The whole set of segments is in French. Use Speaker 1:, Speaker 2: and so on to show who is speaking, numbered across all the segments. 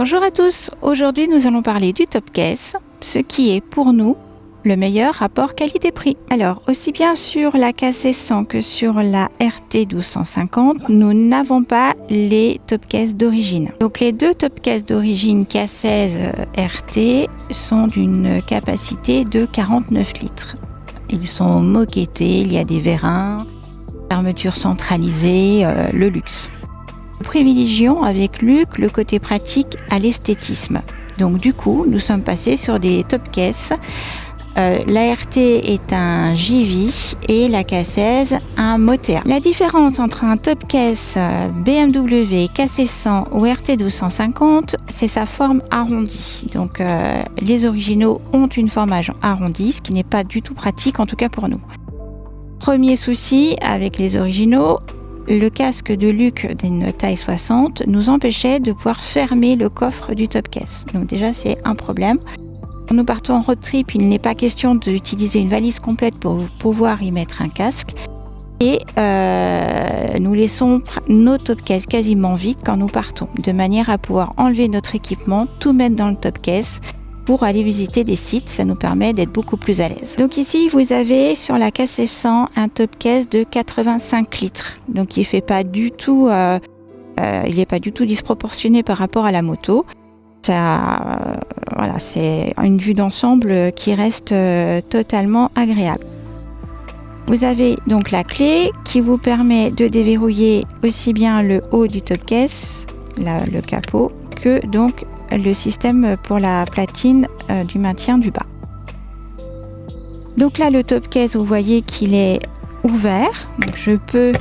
Speaker 1: Bonjour à tous, aujourd'hui nous allons parler du top case, ce qui est pour nous le meilleur rapport qualité-prix. Alors, aussi bien sur la K1600 que sur la RT 1250, nous n'avons pas les top cases d'origine. Donc les deux top cases d'origine K16 RT sont d'une capacité de 49 litres. Ils sont moquettés, il y a des vérins, fermeture centralisée, le luxe. Nous privilégions avec Luc le côté pratique à l'esthétisme. Donc du coup, nous sommes passés sur des top cases. La RT est un JV et la K16 un Motea. La différence entre un top case BMW K1600 ou RT 1250, c'est sa forme arrondie. Donc les originaux ont une forme arrondie, ce qui n'est pas du tout pratique, en tout cas pour nous. Premier souci avec les originaux, le casque de Luc d'une taille 60 nous empêchait de pouvoir fermer le coffre du top case. Donc déjà c'est un problème. Quand nous partons en road trip, il n'est pas question d'utiliser une valise complète pour pouvoir y mettre un casque. Et nous laissons nos top cases quasiment vides quand nous partons, de manière à pouvoir enlever notre équipement, tout mettre dans le top case pour aller visiter des sites. Ça nous permet d'être beaucoup plus à l'aise. Donc ici, vous avez sur la K1600 un top case de 85 litres. Donc il n'est pas du tout disproportionné par rapport à la moto. Voilà, c'est une vue d'ensemble qui reste totalement agréable. Vous avez donc la clé qui vous permet de déverrouiller aussi bien le haut du top case, le capot, que donc le système pour la platine du maintien du bas. Donc là, le top case, vous voyez qu'il est ouvert. Donc je peux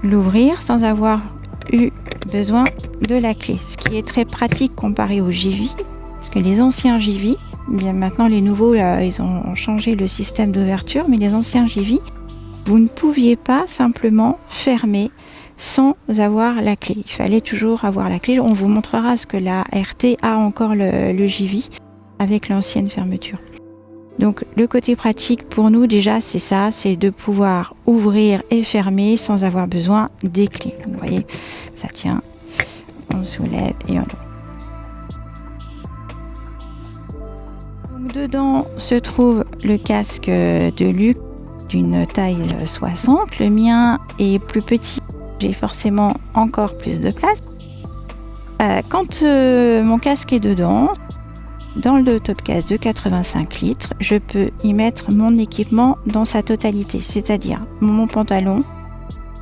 Speaker 1: l'ouvrir sans avoir eu besoin de la clé, ce qui est très pratique comparé au JV, parce que les anciens JV, bien maintenant les nouveaux ils ont changé le système d'ouverture, mais les anciens JV, vous ne pouviez pas simplement fermer sans avoir la clé. Il fallait toujours avoir la clé. On vous montrera ce que la RT a encore le JV avec l'ancienne fermeture. Donc le côté pratique pour nous déjà c'est ça, c'est de pouvoir ouvrir et fermer sans avoir besoin des clés. Donc, vous voyez, ça tient, on soulève et on ouvre. Donc dedans se trouve le casque de Luc d'une taille 60. Le mien est plus petit, j'ai forcément encore plus de place. Quand mon casque est dedans, dans le top case de 85 litres, je peux y mettre mon équipement dans sa totalité, c'est-à-dire mon pantalon,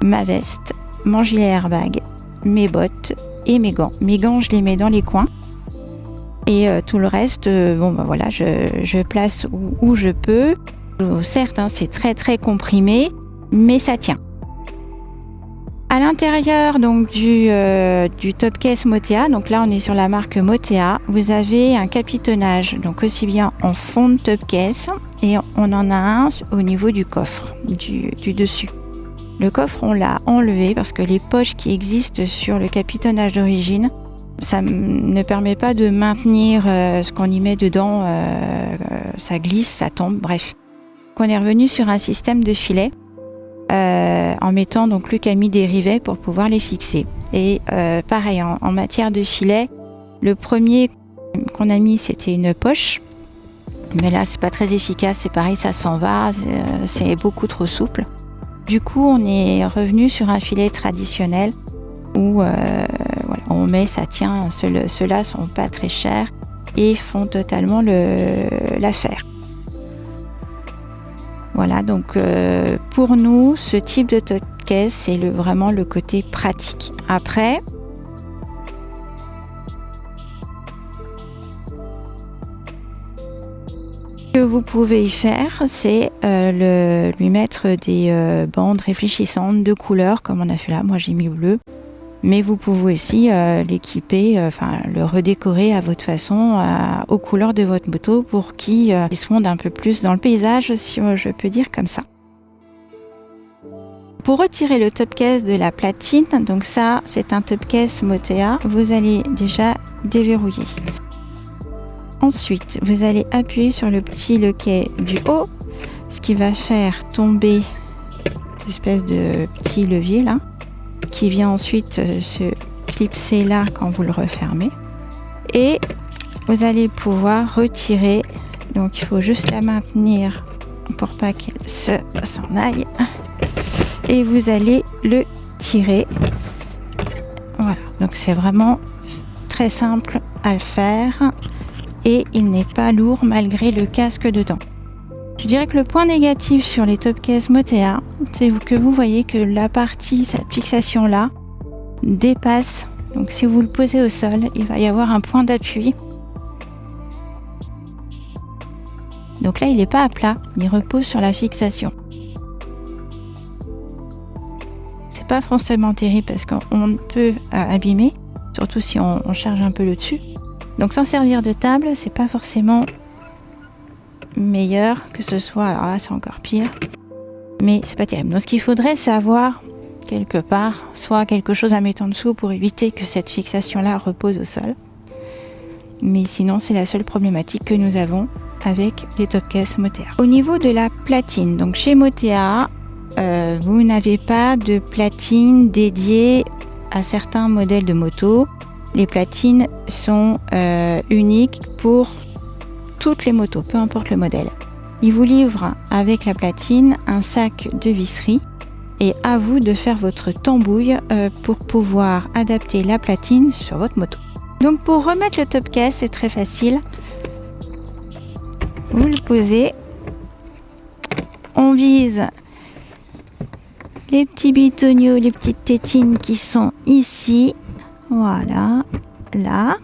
Speaker 1: ma veste, mon gilet airbag, mes bottes et mes gants. Mes gants, je les mets dans les coins et tout le reste, voilà, je place où je peux. Certes, c'est très comprimé, mais ça tient. À l'intérieur donc du top case Motea, donc là on est sur la marque Motea, vous avez un capitonnage, donc aussi bien en fond de top case et on en a un au niveau du coffre, du dessus. Le coffre on l'a enlevé parce que les poches qui existent sur le capitonnage d'origine, ça ne permet pas de maintenir ce qu'on y met dedans, ça glisse, ça tombe, bref. Donc on est revenu sur un système de filet. En mettant donc Luc a mis des rivets pour pouvoir les fixer. Et pareil en matière de filet, le premier qu'on a mis c'était une poche, mais là c'est pas très efficace, c'est pareil, ça s'en va, c'est beaucoup trop souple. Du coup on est revenu sur un filet traditionnel où voilà, on met, ça tient, ceux-là sont pas très chers et font totalement l'affaire. Voilà, donc pour nous, ce type de top case, c'est vraiment le côté pratique. Après, ce que vous pouvez y faire, c'est lui mettre des bandes réfléchissantes de couleurs, comme on a fait là. Moi, j'ai mis bleu. Mais vous pouvez aussi l'équiper, le redécorer à votre façon, aux couleurs de votre moto pour qu'il se fonde un peu plus dans le paysage, si je peux dire comme ça. Pour retirer le top case de la platine, donc ça c'est un top case Motea, vous allez déjà déverrouiller. Ensuite, vous allez appuyer sur le petit loquet du haut, ce qui va faire tomber cette espèce de petit levier là, qui vient ensuite se clipser là quand vous le refermez. et vous allez pouvoir retirer. Donc il faut juste la maintenir pour pas qu'elle s'en aille. Et vous allez le tirer. Voilà, donc c'est vraiment très simple à le faire et il n'est pas lourd malgré le casque dedans. Je dirais que le point négatif sur les top cases Motea, c'est que vous voyez que la partie, cette fixation là, dépasse. Donc si vous le posez au sol, il va y avoir un point d'appui. Donc là, il n'est pas à plat, il repose sur la fixation. C'est pas forcément terrible parce qu'on peut abîmer, surtout si on charge un peu le dessus. Donc s'en servir de table, c'est pas forcément meilleur que ce soit. Alors là, c'est encore pire, mais c'est pas terrible. Donc ce qu'il faudrait, c'est avoir quelque part soit quelque chose à mettre en dessous pour éviter que cette fixation-là repose au sol. Mais sinon, c'est la seule problématique que nous avons avec les top cases Motea. Au niveau de la platine, donc chez Motea, vous n'avez pas de platine dédiée à certains modèles de moto. Les platines sont uniques pour toutes les motos, peu importe le modèle. Ils vous livrent avec la platine un sac de visserie et à vous de faire votre tambouille pour pouvoir adapter la platine sur votre moto. Donc pour remettre le top case, c'est très facile. Vous le posez, on vise les petits bitoniaux, les petites tétines qui sont ici, voilà, là.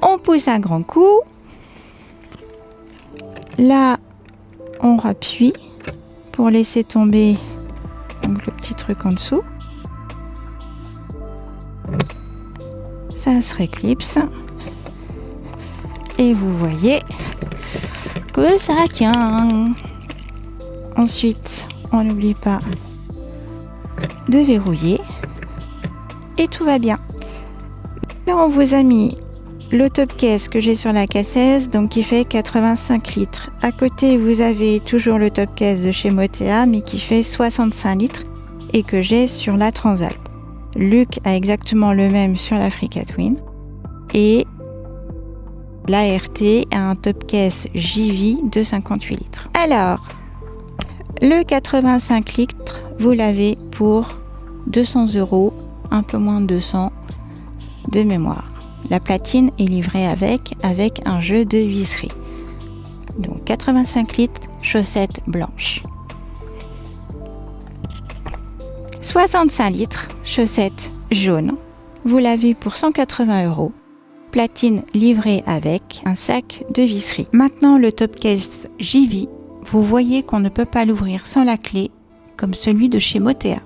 Speaker 1: On pousse un grand coup, là on rappuie pour laisser tomber donc, le petit truc en dessous. Ça se réclipse. Et vous voyez que ça tient. Ensuite, on n'oublie pas de verrouiller. Et tout va bien. Là, on vous a mis le top case que j'ai sur la casseuse, donc qui fait 85 litres. À côté, vous avez toujours le top case de chez Motea, mais qui fait 65 litres et que j'ai sur la Transalp. Luc a exactement le même sur l'Africa Twin. Et l'ART a un top case JV de 58 litres. Alors, le 85 litres, vous l'avez pour 200 €, un peu moins de 200 de mémoire. La platine est livrée avec un jeu de visserie. Donc 85 litres, chaussettes blanches. 65 litres, chaussettes jaunes. Vous l'avez pour 180 €. Platine livrée avec un sac de visserie. Maintenant le top case JV, vous voyez qu'on ne peut pas l'ouvrir sans la clé comme celui de chez Motea.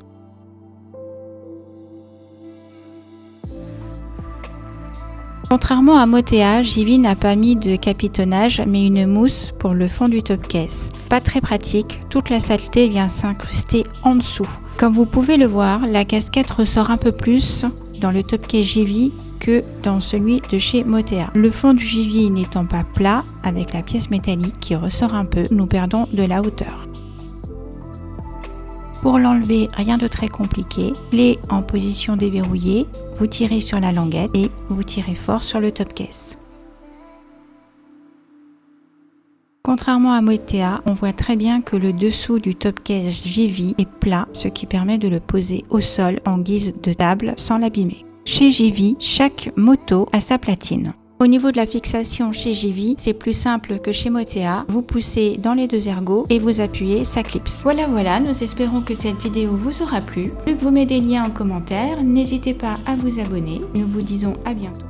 Speaker 1: Contrairement à Motea, JV n'a pas mis de capitonnage mais une mousse pour le fond du top case. Pas très pratique, toute la saleté vient s'incruster en dessous. Comme vous pouvez le voir, la casquette ressort un peu plus dans le top case JV que dans celui de chez Motea. Le fond du JV n'étant pas plat, avec la pièce métallique qui ressort un peu, nous perdons de la hauteur. Pour l'enlever, rien de très compliqué. Clé en position déverrouillée, vous tirez sur la languette et vous tirez fort sur le top case. Contrairement à Motea, on voit très bien que le dessous du top case JV est plat, ce qui permet de le poser au sol en guise de table sans l'abîmer. Chez JV, chaque moto a sa platine. Au niveau de la fixation chez JV, c'est plus simple que chez Motea. Vous poussez dans les deux ergots et vous appuyez, ça clipse. Voilà, nous espérons que cette vidéo vous aura plu. Plus que vous mettez des liens en commentaire, n'hésitez pas à vous abonner. Nous vous disons à bientôt.